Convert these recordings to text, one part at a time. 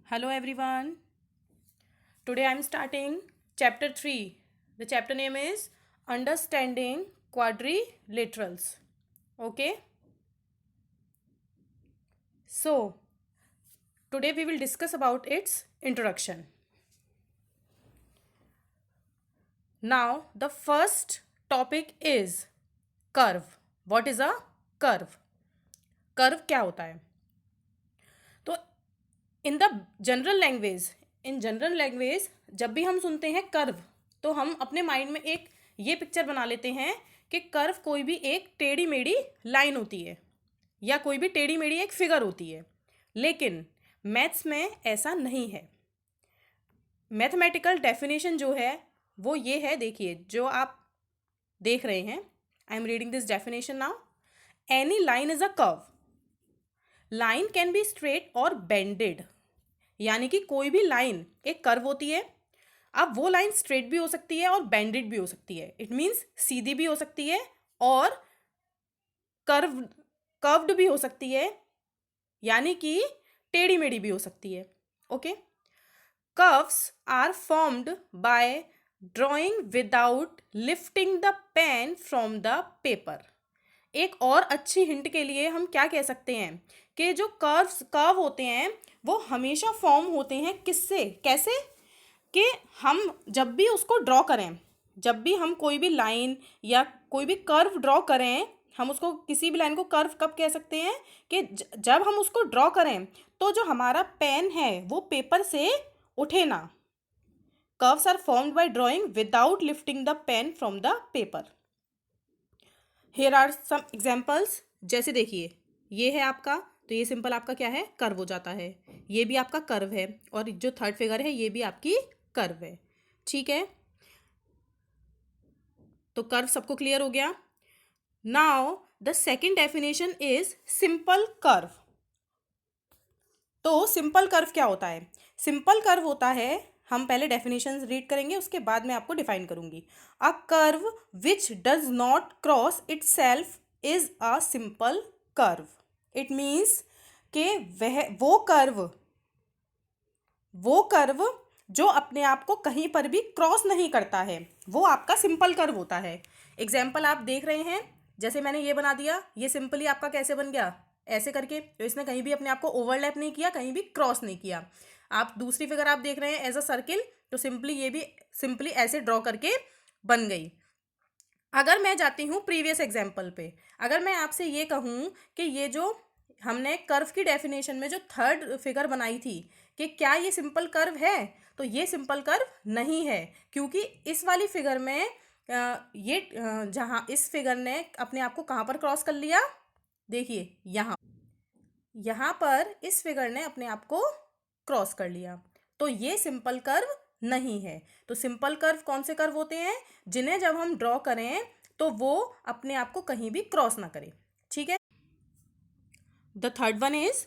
Hello everyone. Today I am starting chapter 3. The chapter name is Understanding Quadrilaterals. Okay? So, today we will discuss about its introduction. Now, the first topic is curve. What is a curve? Curve क्या होता है? तो in general language जब भी हम सुनते हैं curve, तो हम अपने माइंड में एक ये पिक्चर बना लेते हैं कि कर्व कोई भी एक टेढ़ी मेढ़ी लाइन होती है या कोई भी टेढ़ी मेढ़ी एक फिगर होती है। लेकिन मैथ्स में ऐसा नहीं है। मैथमेटिकल डेफिनेशन जो है वो ये है, देखिए जो आप देख रहे हैं, आई am reading this definition now. Any line is a curve. Line can be straight और बेंडेड, यानी कि कोई भी लाइन एक कर्व होती है। अब वो लाइन स्ट्रेट भी हो सकती है और बेंडेड भी हो सकती है। इट मीन्स सीधी भी हो सकती है और कर्व्ड भी हो सकती है, यानी कि टेढ़ी मेढ़ी भी हो सकती है। Okay, curves are formed by drawing without lifting the pen from the paper. एक और अच्छी हिंट के लिए हम क्या कह सकते हैं कि जो कर्व होते हैं वो हमेशा फॉर्म होते हैं किससे, कैसे, कि हम जब भी उसको ड्रॉ करें, जब भी हम कोई भी लाइन या कोई भी कर्व ड्रॉ करें, हम उसको किसी भी लाइन को कर्व कब कह सकते हैं कि जब हम उसको ड्रॉ करें तो जो हमारा पेन है वो पेपर से उठे ना। Curves are formed by drawing without lifting the pen from the paper. Here are some examples. जैसे देखिए, ये है आपका, तो ये सिंपल आपका क्या है, कर्व हो जाता है। ये भी आपका कर्व है और जो थर्ड फिगर है ये भी आपकी कर्व है। ठीक है, तो कर्व सबको क्लियर हो गया। Now the second definition is simple curve. तो सिंपल कर्व क्या होता है? सिंपल कर्व होता है, हम पहले डेफिनेशन रीड करेंगे, उसके बाद मैं आपको डिफाइन करूंगी। अ curve which does not cross it self is a simple curve. It means कि वो कर्व जो अपने आप को कहीं पर भी क्रॉस नहीं करता है वो आपका सिंपल कर्व होता है। एग्जाम्पल आप देख रहे हैं, जैसे मैंने ये बना दिया, ये सिंपली आपका कैसे बन गया, ऐसे करके, तो इसने कहीं भी अपने आप को ओवरलैप नहीं किया, कहीं भी क्रॉस नहीं किया। आप दूसरी फिगर आप देख रहे हैं एज अ सर्किल, तो सिंपली ये भी सिंपली ऐसे ड्रॉ करके बन गई। अगर मैं जाती हूँ प्रीवियस एग्जाम्पल पे, अगर मैं आपसे ये कहूँ कि ये जो हमने कर्व की डेफिनेशन में जो थर्ड फिगर बनाई थी कि क्या ये सिंपल कर्व है, तो ये सिंपल कर्व नहीं है, क्योंकि इस वाली फिगर में जहाँ इस फिगर ने अपने आप को कहाँ पर क्रॉस कर लिया, देखिए यहाँ पर इस फिगर ने अपने आप को क्रॉस कर लिया, तो ये सिंपल कर्व नहीं है। तो सिंपल कर्व कौन से कर्व होते हैं? जिन्हें जब हम ड्रॉ करें तो वो अपने आप को कहीं भी क्रॉस ना करे। ठीक है, the third one is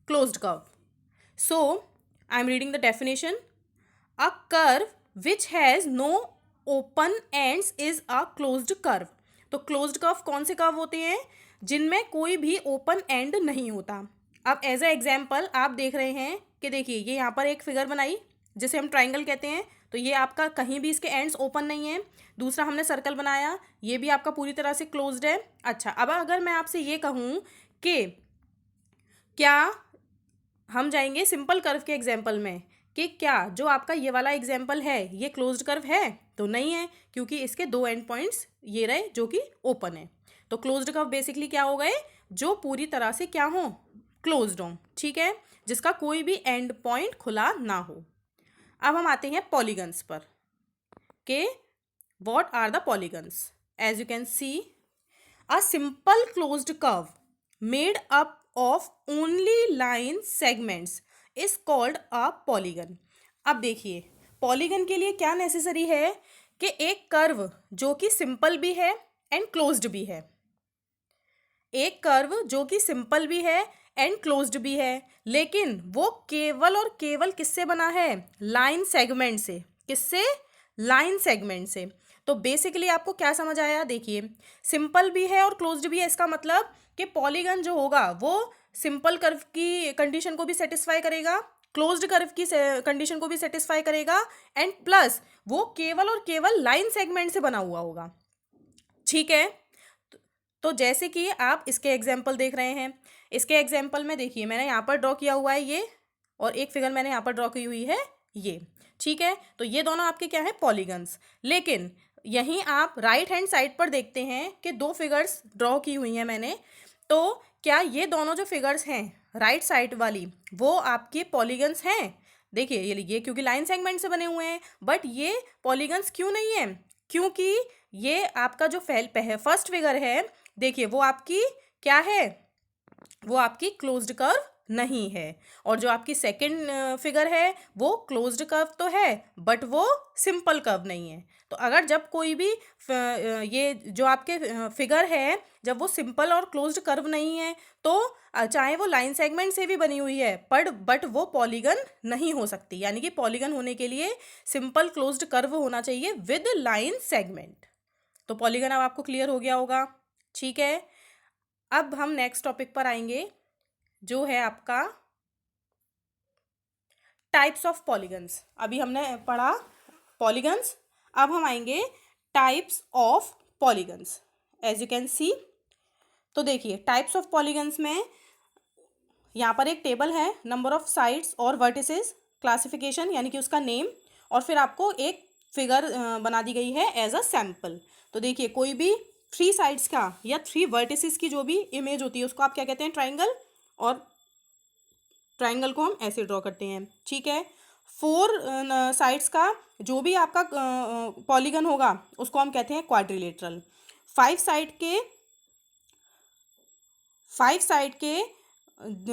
closed curve. So I am reading the definition. A curve which has no open ends is a closed curve. तो क्लोज्ड कर्व कौन से कर्व होते हैं? जिनमें कोई भी ओपन एंड नहीं होता। अब एज अ एग्जाम्पल आप देख रहे हैं कि देखिए ये यहाँ पर एक फिगर बनाई जिसे हम ट्राइंगल कहते हैं, तो ये आपका कहीं भी इसके एंड्स ओपन नहीं है। दूसरा हमने सर्कल बनाया, ये भी आपका पूरी तरह से क्लोज्ड है। अच्छा, अब अगर मैं आपसे ये कहूँ कि क्या, हम जाएंगे सिंपल कर्व के एग्जाम्पल में, कि क्या जो आपका ये वाला एग्जाम्पल है ये क्लोज्ड कर्व है? तो नहीं है, क्योंकि इसके दो एंड पॉइंट्स ये रहे जो कि ओपन है। तो क्लोज्ड कर्व बेसिकली क्या हो गए? जो पूरी तरह से क्या हो, क्लोज्ड हो। ठीक है, जिसका कोई भी एंड पॉइंट खुला ना हो। अब हम आते हैं पॉलीगन्स पर कि what are the polygons. As you can see, a simple closed curve made up of only line segments is called a polygon. अब देखिए, पॉलीगन के लिए क्या नेसेसरी है कि एक कर्व जो कि सिंपल भी है एंड क्लोज्ड भी है, एक कर्व जो कि सिंपल भी है एंड क्लोज्ड भी है, लेकिन वो केवल और केवल किससे बना है? लाइन सेगमेंट से। किससे? लाइन सेगमेंट से। तो बेसिकली आपको क्या समझ आया? देखिए, सिंपल भी है और क्लोज्ड भी है, इसका मतलब कि पॉलीगन जो होगा वो सिंपल कर्व की कंडीशन को भी सेटिस्फाई करेगा, क्लोज्ड कर्व की कंडीशन को भी सेटिस्फाई करेगा, एंड प्लस वो केवल और केवल लाइन सेगमेंट से बना हुआ होगा। ठीक है, तो जैसे कि आप इसके एग्जाम्पल देख रहे हैं, इसके एग्जाम्पल में देखिए मैंने यहाँ पर ड्रॉ किया हुआ है ये, और एक फिगर मैंने यहाँ पर ड्रॉ की हुई है ये। ठीक है, तो ये दोनों आपके क्या है, पॉलीगन्स। लेकिन यहीं आप राइट हैंड साइड पर देखते हैं कि दो फिगर्स ड्रॉ की हुई हैं मैंने, तो क्या ये दोनों जो फिगर्स हैं राइट साइड वाली वो आपके पॉलीगन्स हैं? देखिए ये क्योंकि लाइन सेगमेंट से बने हुए हैं, बट ये पॉलीगन्स क्यों नहीं है? क्योंकि ये आपका जो फर्स्ट फिगर है, देखिए वो आपकी क्या है, वो आपकी क्लोज्ड कर्व नहीं है, और जो आपकी सेकंड फिगर है वो क्लोज्ड कर्व तो है बट वो सिंपल कर्व नहीं है। तो अगर जब कोई भी ये जो आपके फिगर है जब वो सिंपल और क्लोज्ड कर्व नहीं है, तो चाहे वो लाइन सेगमेंट से भी बनी हुई है बट वो पॉलीगन नहीं हो सकती। यानी कि पॉलीगन होने के लिए सिंपल क्लोज्ड कर्व होना चाहिए विद लाइन सेगमेंट। तो पॉलीगन अब आपको क्लियर हो गया होगा। ठीक है, अब हम नेक्स्ट टॉपिक पर आएंगे जो है आपका टाइप्स ऑफ पॉलीगन्स। अभी हमने पढ़ा पॉलीगन्स, अब हम आएंगे types of polygons. As you can see, तो देखिए टाइप्स ऑफ पॉलीगन्स में यहाँ पर एक टेबल है, नंबर ऑफ साइड्स और वर्टिसेस, क्लासिफिकेशन यानी कि उसका नेम, और फिर आपको एक फिगर बना दी गई है एज अ सैम्पल। तो देखिए कोई भी 3 साइड्स का या 3 वर्टिसेस की जो भी इमेज होती है उसको आप क्या कहते हैं, ट्राइंगल, और ट्राइंगल को हम ऐसे ड्रॉ करते हैं। ठीक है, 4 साइड्स का जो भी आपका पॉलीगन होगा उसको हम कहते हैं क्वाड्रिलेटरल। 5 साइड के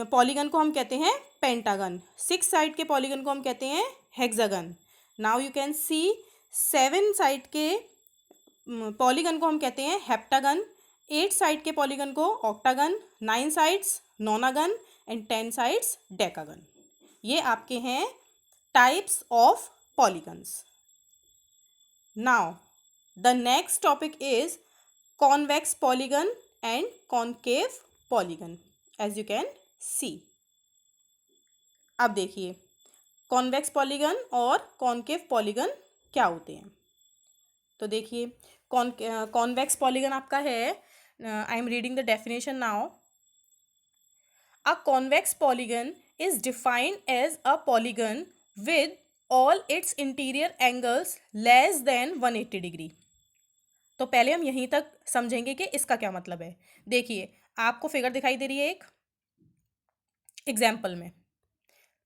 पॉलीगन को हम कहते हैं पेंटागन। 6 साइड के पॉलीगन को हम कहते हैं hexagon. Now you can see 7 side के पॉलीगन को हम कहते हैं हेप्टागन। 8 साइड के पॉलीगन को octagon, 9 sides nonagon, and 10 sides decagon. ये आपके हैं types of polygons. Now the next topic is convex polygon and concave polygon, as you can see. अब देखिए कॉन्वेक्स पॉलीगन और कॉनकेव पॉलीगन क्या होते हैं। तो देखिए कॉन्वेक्स पॉलीगन आपका है, I am reading the definition now. A convex polygon is defined as a polygon with all its interior angles less than 180 degree. तो पहले हम यहीं तक समझेंगे कि इसका क्या मतलब है। देखिए आपको फिगर दिखाई दे रही है एक एग्जाम्पल में,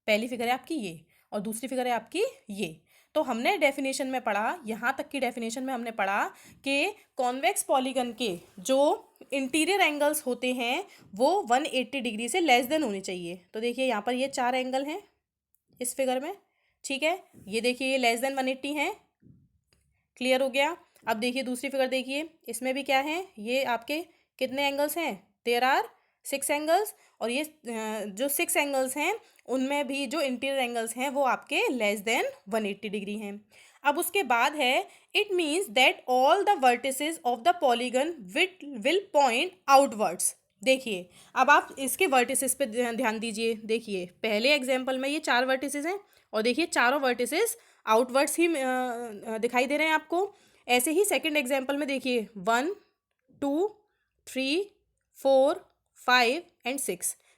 पहली फिगर है आपकी ये और दूसरी फिगर है आपकी ये। तो हमने डेफिनेशन में पढ़ा, यहाँ तक की डेफिनेशन में हमने पढ़ा कि कॉन्वेक्स पॉलीगन के जो इंटीरियर एंगल्स होते हैं वो 180 डिग्री से लेस देन होने चाहिए। तो देखिए यहाँ पर ये 4 एंगल हैं इस फिगर में। ठीक है, ये देखिए ये लेस देन 180 हैं। क्लियर हो गया। अब देखिए दूसरी फिगर देखिए, इसमें भी क्या है, ये आपके कितने एंगल्स हैं, देयर आर 6 एंगल्स, और ये जो 6 एंगल्स हैं उनमें भी जो इंटीरियर एंगल्स हैं वो आपके लेस देन 180 डिग्री हैं। अब उसके बाद है it means that all the vertices of the polygon will point outwards. देखिए अब आप इसके वर्टिसेस पे ध्यान दीजिए। देखिए पहले एग्जाम्पल में ये 4 वर्टिसेस हैं और देखिए चारों वर्टिसेस आउटवर्ड्स ही दिखाई दे रहे हैं आपको। ऐसे ही सेकंड एग्जाम्पल में देखिए 1 2 3 4 5 एंड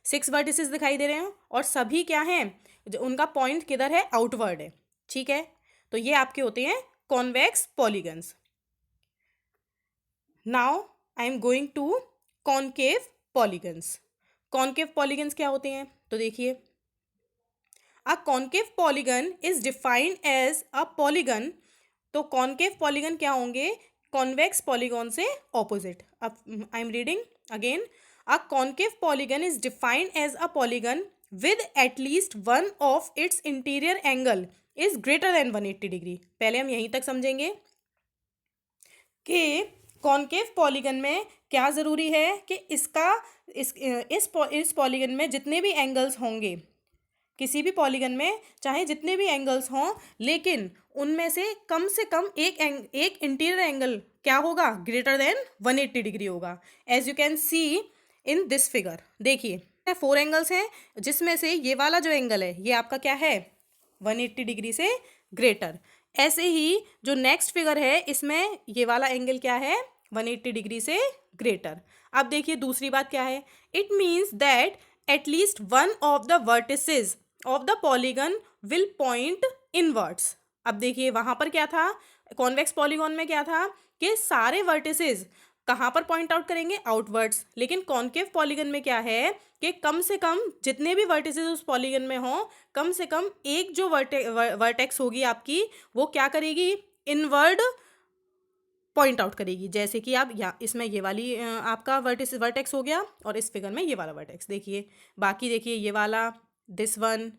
6 वर्टिसेस दिखाई दे रहे हैं और सभी क्या हैं, जो उनका पॉइंट किधर है, आउटवर्ड है। ठीक है, तो ये आपके होते हैं convex polygons. Now I am going to concave polygons. Concave polygons क्या होते हैं, तो देखिए a concave polygon is defined as a polygon. तो कॉनकेव पॉलीगन क्या होंगे, कॉन्वेक्स पॉलीगन से ऑपोजिट। अब I am reading again, a concave polygon is defined as a polygon with at least one of its interior angle is greater than 180 degree. पहले हम यहीं तक समझेंगे कि कॉनकेव पॉलीगन में क्या ज़रूरी है कि इसका इस पॉलीगन में जितने भी एंगल्स होंगे, किसी भी पॉलीगन में चाहे जितने भी एंगल्स हों, लेकिन उनमें से कम एक इंटीरियर एंगल क्या होगा, ग्रेटर देन 180 डिग्री होगा। As you can see in this figure. देखिए 4 एंगल्स हैं, जिसमें से ये वाला जो एंगल है ये आपका क्या है, 180 डिग्री से ग्रेटर। ऐसे ही जो नेक्स्ट फिगर है इसमें ये वाला एंगल क्या है, 180 डिग्री से ग्रेटर। अब देखिए दूसरी बात क्या है, it means that at least one of the vertices of the polygon will point inwards. अब देखिए वहां पर क्या था, कॉन्वेक्स पॉलीगॉन में क्या था कि सारे वर्टिसेस कहाँ पर पॉइंट आउट करेंगे, आउटवर्ड्स। लेकिन कॉन्केव पॉलीगन में क्या है कि कम से कम जितने भी वर्टिसेस उस पॉलीगन में हो, कम से कम एक जो वर्टेक्स होगी आपकी, वो क्या करेगी, इनवर्ड पॉइंट आउट करेगी। जैसे कि आप यहाँ इसमें ये वाली आपका वर्टेक्स हो गया, और इस फिगर में ये वाला वर्टेक्स देखिए। बाकी देखिए ये वाला, this one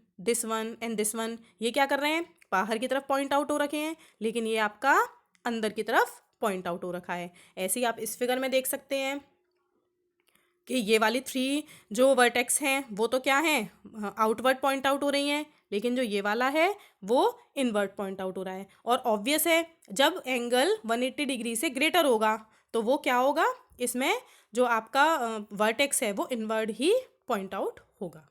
and this one, ये क्या कर रहे हैं, बाहर की तरफ पॉइंट आउट हो रखे हैं, लेकिन ये आपका अंदर की तरफ पॉइंट आउट हो रखा है। ऐसे ही आप इस फिगर में देख सकते हैं कि ये वाली 3 जो वर्टेक्स हैं वो तो क्या हैं, आउटवर्ड पॉइंट आउट हो रही हैं, लेकिन जो ये वाला है वो इनवर्ड पॉइंट आउट हो रहा है। और ऑब्वियस है जब एंगल 180 डिग्री से ग्रेटर होगा तो वो क्या होगा, इसमें जो आपका वर्टेक्स है वो इनवर्ड ही पॉइंट आउट होगा।